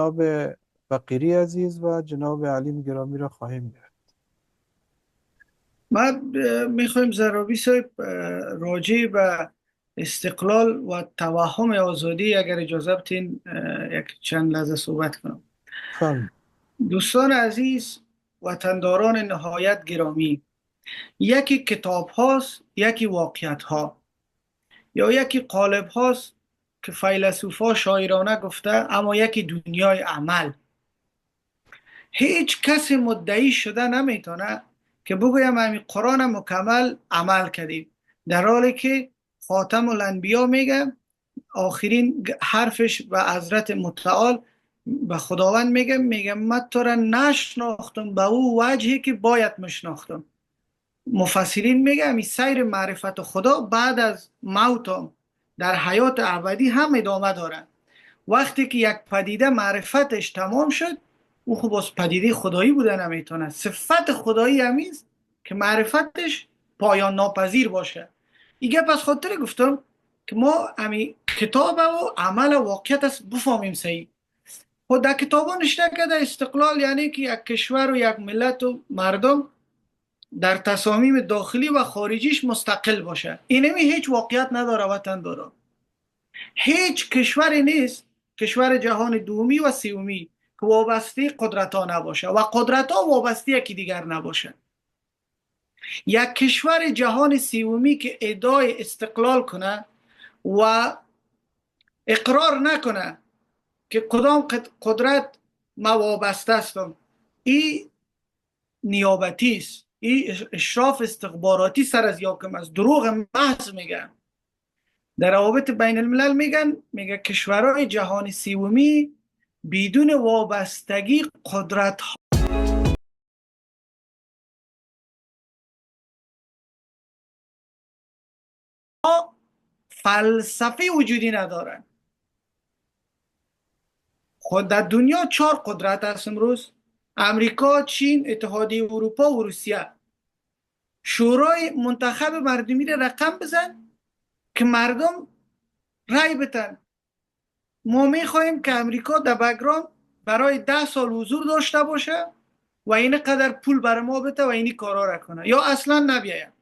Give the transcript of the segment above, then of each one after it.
جناب فقیری عزیز و جناب علیم گرامی را خواهیم گرفت. ما میخوایم ضرابی صاحب راجع به استقلال و توهم آزادی اگر اجازه بدین یک چند لحظه صحبت کنم. بفرمایید. دوستان عزیز، وطنداران نهایت گرامی، یکی کتاب هاست، یکی واقعیت ها، یا یکی قالب هاست که فیلسوفا شاعرانه گفته، اما یکی دنیای عمل. هیچ کسی مدعی شده نمیتونه که بگویم همین قرآن مکمل عمل کردیم، در حالی که خاتم الانبیا میگه، آخرین حرفش به حضرت متعال به خداوند میگه من تو را نشناختم به او وجهی که باید مشناختم. مفسرین میگه همین سیر معرفت خدا بعد از موتم در حیات ابدی هم ادامه داره. وقتی که یک پدیده معرفتش تمام شد، او خب از پدیده خدایی بوده نمیتونه. صفت خدایی همیست که معرفتش پایان ناپذیر باشه. ایگه پس خاطر گفتم که ما همین کتاب و عمل و واقعیت است بفهمیم صحیح. خود در کتاب ها نشته کرده استقلال یعنی که یک کشور و یک ملت و مردم در تصامیم داخلی و خارجیش مستقل باشه. اینمی هیچ واقعیت نداره وطن داره. هیچ کشوری نیست، کشور جهان دومی و سومی، که وابسته قدرت ها نباشه و قدرت ها وابسته یکی دیگر نباشه. یک کشور جهان سومی که ادعای استقلال کنه و اقرار نکنه که کدام قدرت ما وابسته هستم، این نیابتی است، این اشراف استخباراتی سر از یاکم است، دروغ محض میگن. در روابط بین الملل میگه کشورهای جهان سومی بدون وابستگی قدرت ها فلسفه وجودی ندارن. خود در دنیا 4 قدرت هست امروز: امریکا، چین، اتحادیه اروپا و روسیه. شورای منتخب مردمی را رقم بزن که مردم رای بتن. ما میخواهیم که امریکا در بگرام برای 10 سال حضور داشته باشه و این قدر پول بر ما بده و اینی کارا را کنه، یا اصلا نبیاید.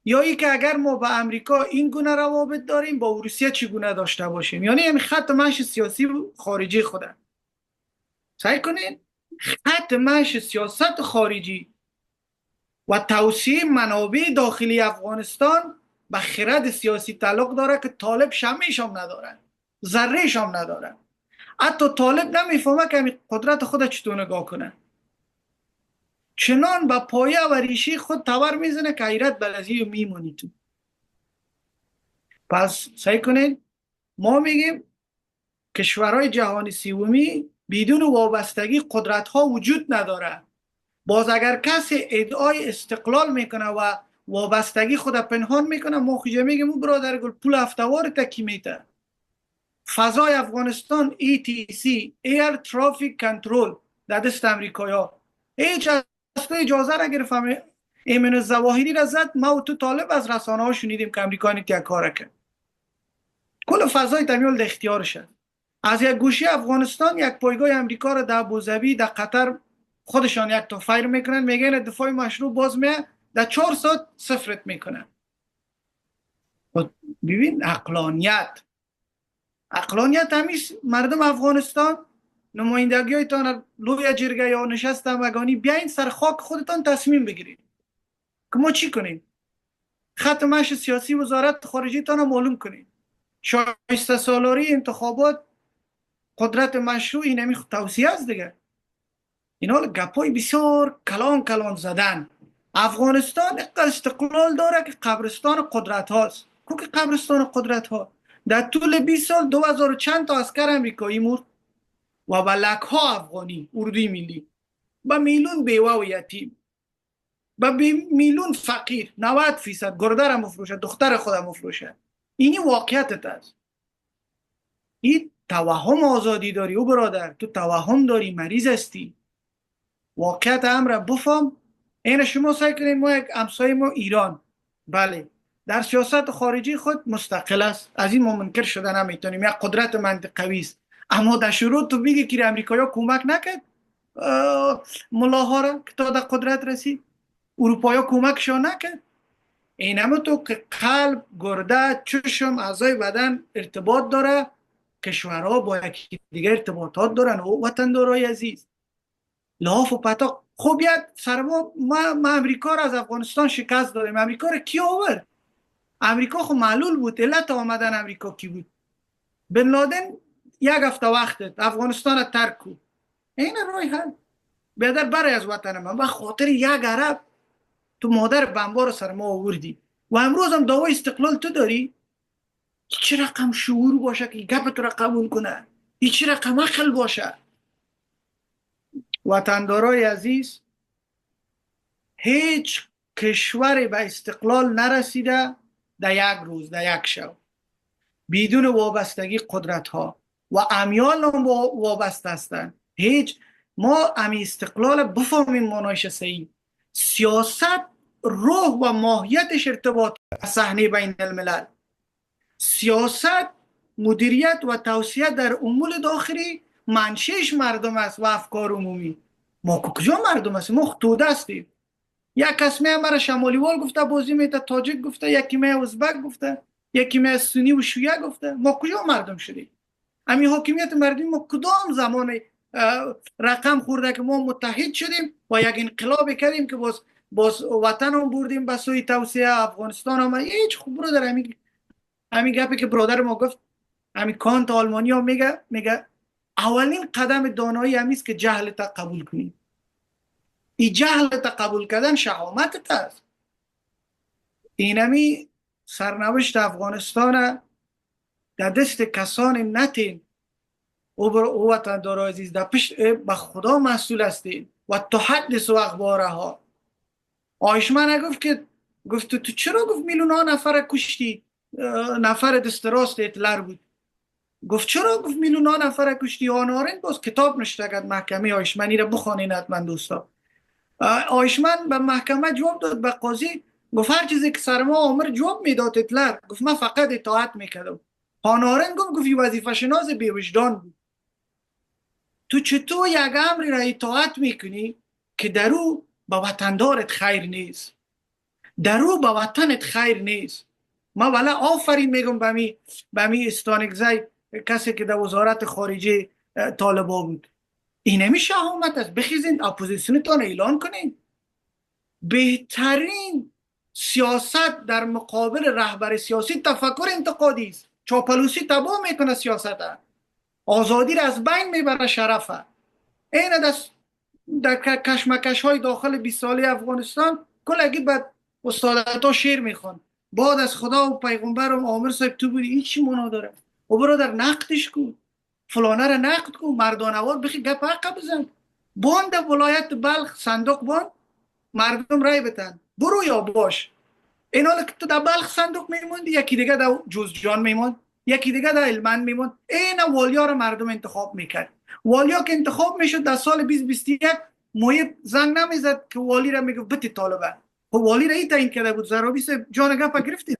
یا ای که اگر ما با امریکا این گونه روابط داریم، با روسیه چگونه داشته باشیم. یعنی این خط مش سیاسی خارجی خوده. سعی کنین خط مش سیاست خارجی و توسعه منابع داخلی افغانستان به خرد سیاسی تعلق داره که طالب شمیش هم نداره، ذرهش هم نداره. حتی طالب نمیفهمه که قدرت خود چطور نگاه کنه. چنان با پایه و ریشه خود تور میزنه که حیرت بلزی و میمونی تو. پس سعی کنید، ما میگیم کشورهای جهان سومی بدون وابستگی قدرت ها وجود نداره. باز اگر کسی ادعای استقلال میکنه و وابستگی خود پنهان میکنه، ما خوجه میگیم او برادر گل پول هفتوار تکی میته. فضای افغانستان ETC Air Traffic Control در دست امریکایی ها. هیچ از تو اجازه را گرفت. ایمن الظواهری را زد. ما و تو طالب از رسانه ها شنیدیم که امریکا نیتی کار کرد. کل فضای تمیول در اختیارشه. از یک گوشی افغانستان یک پایگاه امریکا را در ابوظبی در قطر خودشان یک تا فایر میکنن، میگن دفاع مشروع باز میه، در 4 ساعت صفرت میکنن. ببین عقلانیت همیش مردم افغانستان، نمایندگی هایتان لوی جرگه یا نشست همگانی بیاین سر خاک خودتان تصمیم بگیرید که ما چی کنیم. خط مش سیاسی وزارت خارجه تان معلوم کنید. شایسته سالاری انتخابات قدرت مشروع این همی توصیه است دیگه. اینا گپای بسیار کلان زدن. افغانستان استقلال داره که قبرستان قدرت هاست. که قبرستان قدرت ها در طول 20 سال 2000 چند تا عسکر امریکایی مرد و به لک ها افغانی اردوی ملی، به میلیون بیوه و یتیم، به میلیون فقیر، 90% گرده را مفروشه، دختر خود مفروشه. اینی واقعیت است. این توهم آزادی داری او برادر، تو توهم داری، مریض هستی. واقعیت امر بفهم. این شما سعی کنید، ما یک همسایه ما ایران، بله، در سیاست خارجی خود مستقل است، از این ما منکر شده نمیتونیم، یک قدرت منطقوی است، اما در شروع تو میگی که امریکایی کمک نکرد ملاها را که تا در قدرت رسید، اروپایی کمکشان نکرد. این همه تو که قلب، گرده، چشم، اعضای بدن ارتباط داره، کشورها با یکی دیگه ارتباطات دارن و وطندارای عزیز، لاف و پتا. خب یک سرما ما امریکا را از افغانستان شکست دادیم. امریکا را کی آورد؟ امریکا خب معلول بود. علت آمدن امریکا کی بود؟ بن لادن یک هفته وقت افغانستان را ترک کو. این رای حل. بیادر برای از وطن من و خاطر یک عرب تو مادر بمبار سر ما آوردی و امروز هم دعوای استقلال تو داری. چه رقم شعور باشه که گپ تو را قبول کنه؟ چه رقم عقل باشه؟ وطندارای عزیز، هیچ کشور به استقلال نرسیده در یک روز، در یک شب، بدون وابستگی قدرت ها و امیال هم وابسته هستند. هیچ، ما امی استقلال بفهمیم مانایش صحیح. سیاست روح و ماهیتش ارتباط صحنه بین الملل. سیاست مدیریت و توسعه در امور داخلی منشهش مردم است و افکار عمومی. ما کجا مردم هستیم؟ ما توده هستیم. یک کس می مرا شمالی وال گفته، بازی میته تاجیک گفته، یکی می ازبک گفته، یکی می سنی و شیعه گفته. ما کجا مردم شدیم؟ امی حاکمیت مردمی ما کدام زمان رقم خورده که ما متحد شدیم و یک انقلاب کردیم که باز وطن هم بردیم به سوی توسعه. افغانستان هم هیچ خوب برو در همین گپی که برادر ما گفت، همین کانت آلمانی ها میگه اولین قدم دانایی همیست که جهلت قبول کنی. این جهلت قبول کردن شهامتت است. اینمی سرنوشت افغانستان در دست کسان نتین او وطندار عزیز، در پیش به خدا مسئول هستین و تحدث و اخبارها. آیشمن گفت که گفت تو چرا گفت میلیون ها نفر کشتی؟ نفر دست راست هتلر بود. گفت چرا گفت میلیون ها نفر کشتی؟ آنارین باز کتاب نشته کرد محکمه. آیشمنی را بخوانین حتما دوستا. آیشمن به محکمه جواب داد، به قاضی گفت هر چیزی که سر ما عمر جواب میداد هتلر. گفت من فقط اطاعت میکردم. هانارن گفت وظیفه شناس بی وجدان بود. تو چطور یک امری را اطاعت میکنی که درو به وطندارت خیر نیست، درو به وطنت خیر نیست؟ ما والا آفرین میگم به می استانگزی کسی که در وزارت خارجه طالبا بود. این همی شهامت است. بخیزین اپوزیسیونتان اعلان کنین. بهترین سیاست در مقابل رهبر سیاسی تفکر انتقادی است. چاپلوسی تباه میکنه سیاست، آزادی را از بین میبره، شرفه. این در کشمکش های داخل 20 ساله افغانستان کلگی بعد استادت ها شیر میخوان، بعد از خدا و پیغمبر و عامر صاحب تو بودی. این چی مانا داره؟ و برادر نقدش کو، فلانه را نقد کو، مردانوار بخی گپ حق بزن. باند ولایت بلخ صندوق باند، مردم رای بتن، برو یا باش. این حالا که تو در بلخ صندوق میموندی، یکی دیگه در جوزجان میموند، یکی دیگه در هلمند میموند. این والیا رو مردم انتخاب میکرد. والیا که انتخاب میشد در سال 2021 مویب زنگ نمیزد که والی را میگفت بتی طالبه. خب والی را این تعیین کرده بود. زرابی صاحب جان گپا گرفتید،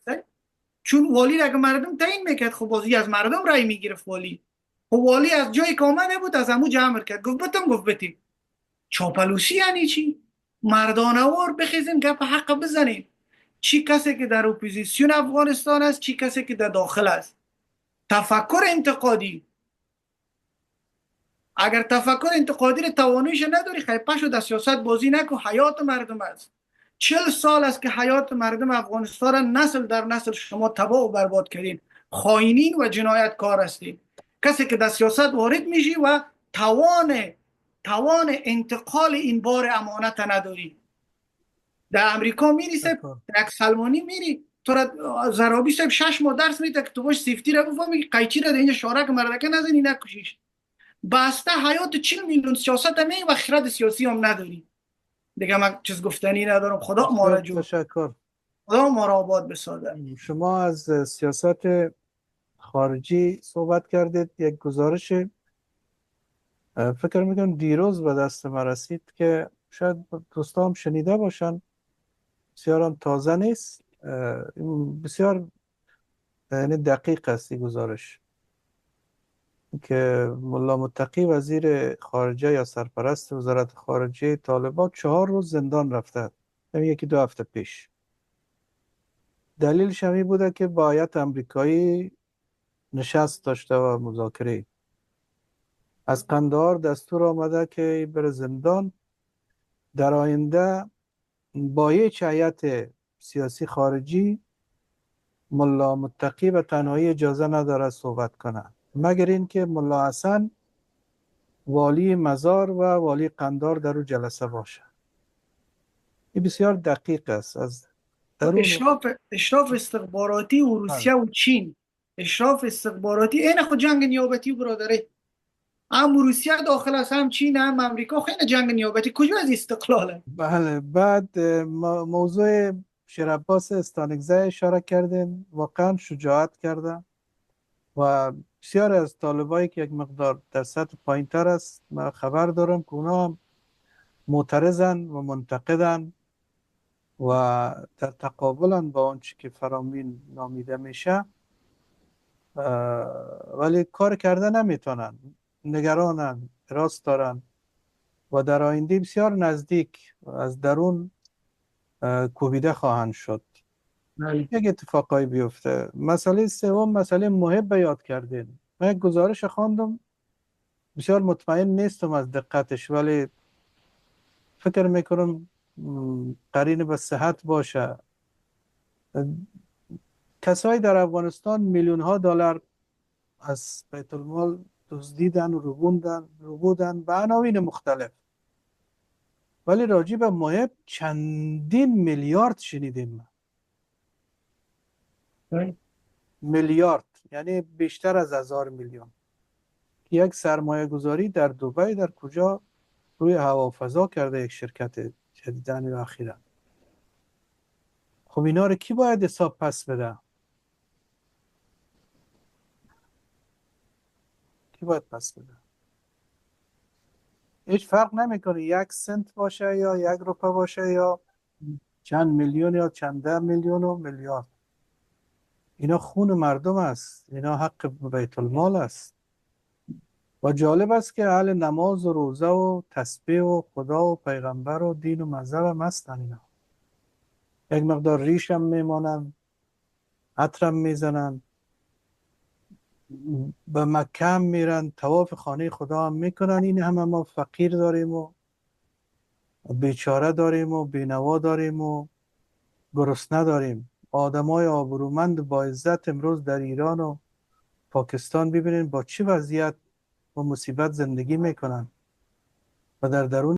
چون والی را اگه مردم تعیین میکرد خب بازی از مردم رای میگرفت والی. خب والی از جایی که آمده بود از همو جمع کرد، گفت بتم، گفت بتی. چاپلوسی یعنی چی؟ مردانوار بخیزین گپ حق بزنین. چی کسی که در اپوزیسیون افغانستان است، چی کسی که در داخل است. تفکر انتقادی. اگر تفکر انتقادی رو تواناییش نداری، خیپشو در سیاست بازی نکن. حیات مردم است. 40 سال است که حیات مردم افغانستان نسل در نسل شما تباه و برباد کردین. خائنین و جنایتکار هستین. کسی که در سیاست وارد میشی و توان انتقال این بار امانت نداری. در امریکا میری سب یک سلمانی میری تو را زرابی سب 6 ماه درس میده که تو باش سیفتی را بفهمی، قیچی را در اینجا شارک مردکه نزنی نکشیش. بسته حیات 40 میلیون سیاست هم و خرد سیاسی هم نداری. دیگه من چیز گفتنی ندارم. خدا ما را جو، تشکر. خدا ما را آباد بسازه. شما از سیاست خارجی صحبت کردید. یک گزارش فکر میکنم دیروز به دست ما رسید که شاید دوستان شنیده باشن، بسیار هم تازه نیست، بسیار یعنی دقیق است این گزارش. که ملا متقی وزیر خارجه یا سرپرست وزارت خارجه طالبان 4 روز زندان رفته، همین 1-2 هفته پیش. دلیلش همی بوده که با هیئت امریکایی نشست داشته و مذاکره. از قندهار دستور آمده که بره زندان. در آینده با یک هیئت سیاسی خارجی ملا متقی به تنهایی اجازه نداره صحبت کنه، مگر اینکه ملا حسن والی مزار و والی قندار در او جلسه باشه. این بسیار دقیق است. از درون اشراف استخباراتی و روسیه و چین، اشراف استخباراتی این خود جنگ نیابتی برادره، هم روسیه داخل است هم چین هم امریکا، خیلی جنگ نیابتی کجا از استقلاله. بله. بعد موضوع شیر عباس استانکزی اشاره کردیم، واقعا شجاعت کرده و بسیار از طالبایی که یک مقدار در سطح پایین تر است، من خبر دارم که اونا هم معترضن و منتقدن و در تقابلن با آنچه که فرامین نامیده میشه، ولی کار کرده نمیتونن، نگرانن، راست دارن و در آینده بسیار نزدیک از درون کوبیده خواهند شد. یک اتفاقایی بیفته. مسئله سوم، مسئله محب یاد کردین. من یک گزارش خواندم، بسیار مطمئن نیستم از دقتش، ولی فکر میکنم قرین به صحت باشه. کسایی در افغانستان میلیون ها دلار از بیت المال دزدیدن و ربودن به عناوین مختلف، ولی راجع به محب چندین میلیارد شنیدیم. میلیارد یعنی بیشتر از 1000 میلیون. یک سرمایه گذاری در دبی در کجا روی هوافضا کرده یک شرکت جدیدن و اخیرا. خب اینا رو کی باید حساب پس بده؟ کی باید پس بده؟ هیچ فرق نمیکنه 1 سنت باشه یا 1 روپه باشه یا چند میلیون یا چند ده میلیون و میلیارد. اینا خون مردم است، اینا حق بیت المال است. و جالب است که اهل نماز و روزه و تسبیح و خدا و پیغمبر و دین و مذهب هم هستن. اینا یک مقدار ریش هم میمانن، عطرم میزنن، به مکه هم میرن، طواف خانه خدا هم میکنن. این همه ما فقیر داریم و بیچاره داریم و بینوا داریم و گرسنه داریم. آدمای آبرومند با عزت امروز در ایران و پاکستان ببینین با چه وضعیت و مصیبت زندگی میکنن و در درون